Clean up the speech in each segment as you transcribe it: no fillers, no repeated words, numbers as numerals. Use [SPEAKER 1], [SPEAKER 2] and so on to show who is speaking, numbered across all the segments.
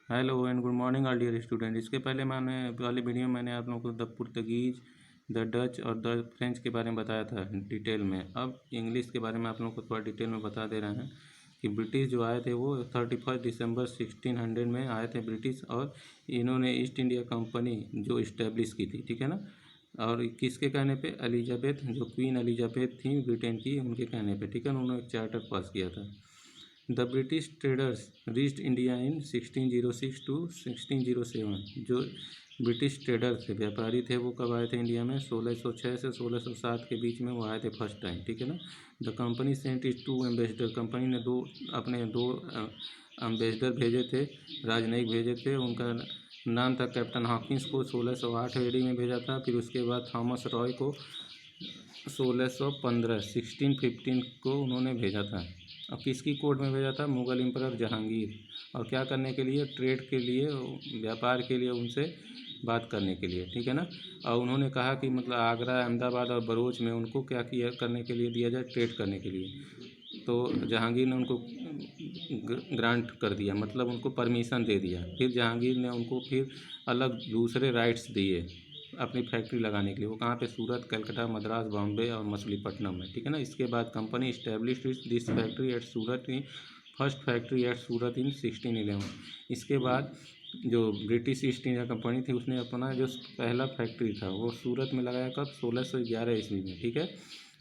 [SPEAKER 1] Hello and good morning all dear student. इसके पहले वाले वीडियो में मैंने आप लोगों को द पुर्तगीज, द डच और द फ्रेंच के बारे में बताया था डिटेल में। अब इंग्लिश के बारे में आप लोगों को थोड़ा डिटेल में बता दे रहे हैं कि ब्रिटिश जो आए थे वो 31 दिसंबर 1600 में आए थे ब्रिटिश, और इन्होंने ईस्ट इंडिया कंपनी जो इस्टेब्लिश की थी, ठीक है ना। और किसके कहने पे? एलिजाबेथ, जो क्वीन एलिजाबेथ थी ब्रिटेन की, उनके कहने पे, ठीक है ना। उन्होंने एक चार्टर पास किया था। The British traders reached India in 1606 to 1607। जो ब्रिटिश ट्रेडर थे, व्यापारी थे, वो कब आए थे इंडिया में? 1606 से 1607 के बीच में वो आए थे फर्स्ट टाइम, ठीक है ना। The company sent is two ambassador. Company ने अपने दो एम्बेसडर भेजे थे, राजनयिक भेजे थे। उनका नाम था कैप्टन हॉकिंस को 1608 एडी में भेजा था। फिर उसके बाद थॉमस रॉय को 1615 को उन्होंने भेजा था। अब किसकी कोर्ट में भेजा था? मुग़ल एम्परर जहांगीर। और क्या करने के लिए? ट्रेड के लिए, व्यापार के लिए, उनसे बात करने के लिए, ठीक है ना। और उन्होंने कहा कि मतलब आगरा, अहमदाबाद और बरूच में उनको क्या किया करने के लिए दिया जाए? ट्रेड करने के लिए। तो जहांगीर ने उनको ग्रांट कर दिया, मतलब उनको परमिशन दे दिया। फिर जहांगीर ने उनको फिर अलग दूसरे राइट्स दिए अपनी फैक्ट्री लगाने के लिए। वो कहाँ पे? सूरत, कलकत्ता, मद्रास, बॉम्बे और मछलीपट्टनम में, ठीक है ना। इसके बाद company establish this factory at Surat in first factory at Surat in 1611। इसके बाद जो ब्रिटिश ईस्ट इंडिया कंपनी थी उसने अपना जो पहला फैक्ट्री था वो सूरत में लगाया कब? 1611 ईस्वी में, ठीक है।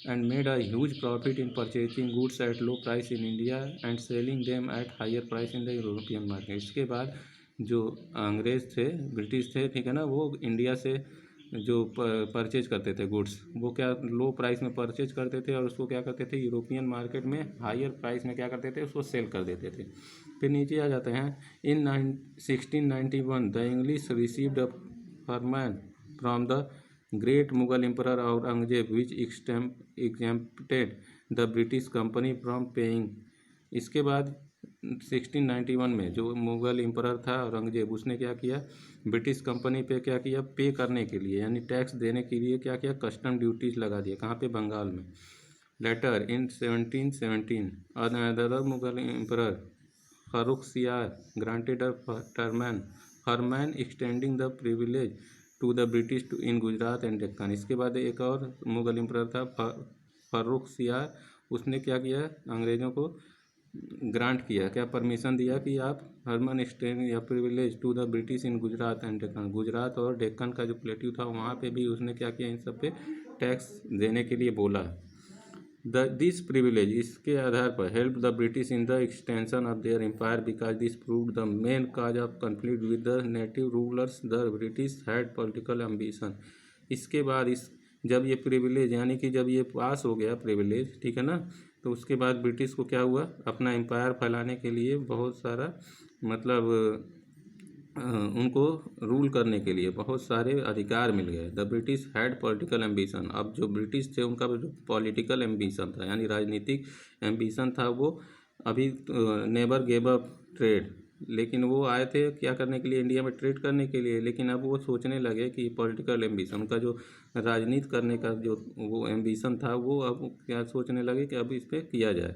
[SPEAKER 1] And made a huge profit in purchasing goods at low price in India and selling them at higher price in the European market. इसके बाद जो अंग्रेज़ थे, ब्रिटिश थे, ठीक है ना, वो इंडिया से जो परचेज करते थे गुड्स, वो क्या लो प्राइस में परचेज करते थे और उसको क्या करते थे? यूरोपियन मार्केट में हायर प्राइस में क्या करते थे? उसको सेल कर देते थे। फिर नीचे आ जाते हैं। इन 1691 the English received a Farman from the great Mughal emperor Aurangzeb which exempted the British company from paying. इसके बाद 1691 में जो मुगल एम्परर था औरंगजेब, उसने क्या किया? ब्रिटिश कंपनी पे क्या किया? पे करने के लिए, यानी टैक्स देने के लिए क्या किया? कस्टम ड्यूटीज लगा दिया। कहाँ पे? बंगाल में। Later in 1717 another Mughal emperor Farrukhsiyar granted a farman extending the privilege to the British in Gujarat and Deccan. इसके बाद एक और मुगल एम्परर था फर्रुखसियार, उसने क्या किया? अंग्रेज़ों को ग्रांट किया, क्या परमिशन दिया कि आप हरमन एक्सटेंड या privilege to the British in Gujarat and Deccan. Gujarat और डेक्कन का जो प्लेट्यू था वहाँ पे भी उसने क्या किया? इन सब पे टैक्स देने के लिए बोला। दिस प्रिविलेज, इसके आधार पर, help the British in the extension of their empire because this proved the main cause of conflict with the native rulers. The British had political ambition. इसके बाद जब ये प्रिविलेज, यानी कि जब ये पास हो गया प्रिविलेज, ठीक है ना, तो उसके बाद ब्रिटिश को क्या हुआ? अपना एम्पायर फैलाने के लिए बहुत सारा, मतलब उनको रूल करने के लिए बहुत सारे अधिकार मिल गए। The British had political ambition. अब जो ब्रिटिश थे उनका जो पॉलिटिकल एम्बिशन था, यानी राजनीतिक एम्बिशन था, वो अभी नेबर गेव अप ट्रेड। लेकिन वो आए थे क्या करने के लिए? इंडिया में ट्रेड करने के लिए। लेकिन अब वो सोचने लगे कि पॉलिटिकल एम्बिशन, उनका जो राजनीति करने का जो वो एम्बिशन था, वो अब क्या सोचने लगे कि अब इस पर किया जाए।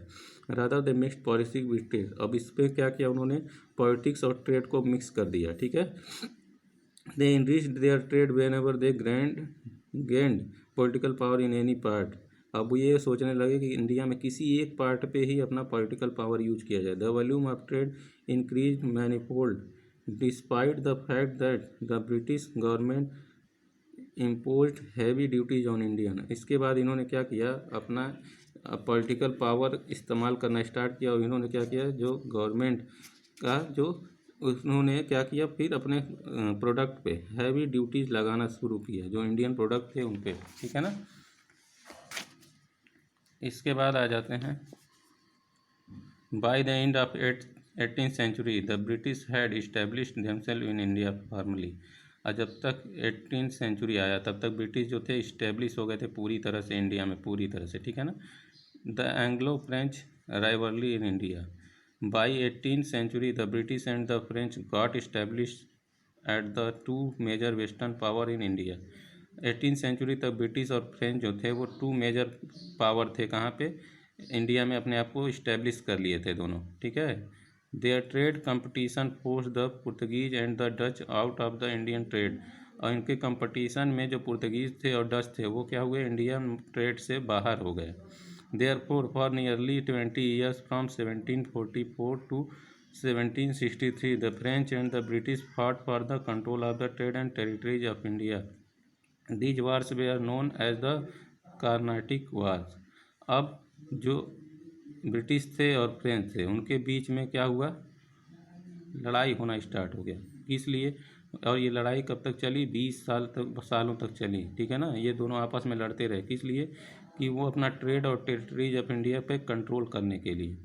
[SPEAKER 1] Rather the mixed policy with trade. अब इस पर क्या किया उन्होंने? पॉलिटिक्स और ट्रेड को मिक्स कर दिया, ठीक है। They enriched their trade whenever they gained political power in any part. अब ये सोचने लगे कि इंडिया में किसी एक पार्ट पे ही अपना पॉलिटिकल पावर यूज किया जाए। The volume of trade increase manifold despite the fact that the British government imposed heavy duties on Indian. इसके बाद इन्होंने क्या किया? अपना पॉलिटिकल पावर इस्तेमाल करना स्टार्ट किया। और इन्होंने क्या किया? जो गवर्नमेंट का जो, उन्होंने क्या किया? फिर अपने प्रोडक्ट पे हैवी ड्यूटीज लगाना शुरू किया, जो इंडियन प्रोडक्ट थे उन पे, ठीक है ना। इसके बाद आ जाते हैं। By the end of 18th century the British had established themselves in India formally. और जब तक 18th सेंचुरी आया तब तक ब्रिटिश जो थे इस्टेब्लिश हो गए थे पूरी तरह से इंडिया में, पूरी तरह से, ठीक है ना। The Anglo French rivalry in India. By 18th century, the British and the French got established at the two major western power in India. 18th century तक ब्रिटिश और फ्रेंच जो थे वो टू मेजर पावर थे। कहाँ पे? India में अपने आप को इस्टेब्लिश कर लिए थे दोनों, ठीक है। Their trade competition force the Portuguese and the Dutch out of the Indian trade. और इनके कंपटीशन में जो पुर्तगीज थे और डच थे वो क्या हुए, इंडियन ट्रेड से बाहर हो गए। Therefore for nearly 20 years from 1744 to 1763 the French and the British fought for the control of the trade and territories of India. These wars were known as the Carnatic wars. अब जो British थे और French थे उनके बीच में क्या हुआ, लड़ाई होना स्टार्ट हो गया। इसलिए, और ये लड़ाई कब तक चली, 20 सालों तक चली, ठीक है ना। ये दोनों आपस में लड़ते रहे, किस लिए, कि वो अपना ट्रेड और टेरिटरीज ऑफ इंडिया पे कंट्रोल करने के लिए।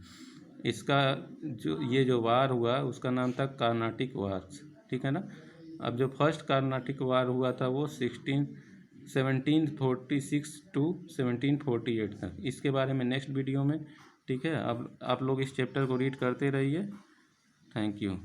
[SPEAKER 1] इसका जो वार हुआ उसका नाम था कार्नाटिक वार्स, ठीक है ना। अब जो फर्स्ट कार्नाटिक वार हुआ था वो 1746 टू 1748 तक। इसके बारे में नेक्स्ट वीडियो में, ठीक है। अब आप लोग इस चैप्टर को रीड करते रहिए। Thank you.